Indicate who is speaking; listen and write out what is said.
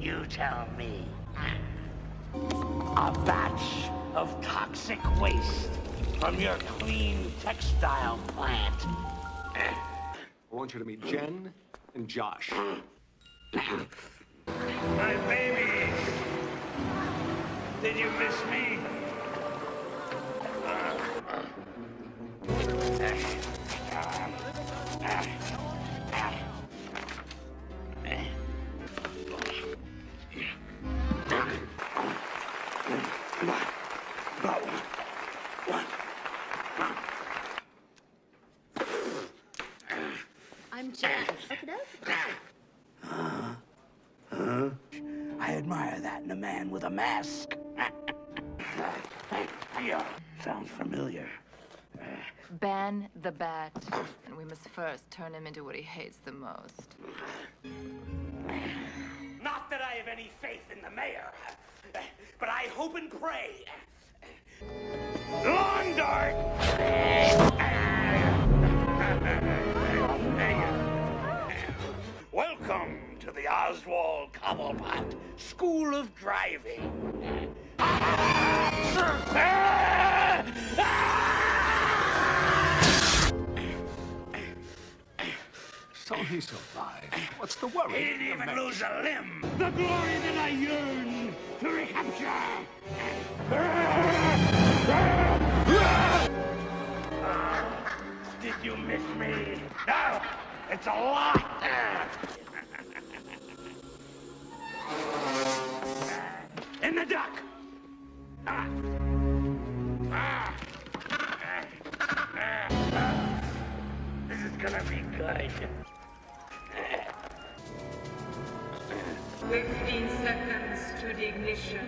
Speaker 1: You tell me. A batch of toxic waste from your clean textile plant.
Speaker 2: I want you to meet Jen and Josh.
Speaker 1: My baby! Did you miss me?
Speaker 3: I'm Jen. Look it up.
Speaker 1: I admire that in a man with a mask. Yeah, sounds familiar.
Speaker 4: Ban the bat, and we must first turn him into what he hates the most.
Speaker 1: Not that I have any faith in the mayor, but I hope and pray. Lawn dart! Welcome to the Oswald Cobblepot School of Driving.
Speaker 2: So he survived. What's the worry?
Speaker 1: He didn't even lose a limb. The glory that I yearn to recapture. Did you miss me? No, it's a lot. In the duck. This is gonna be good.
Speaker 5: 15 seconds to the ignition.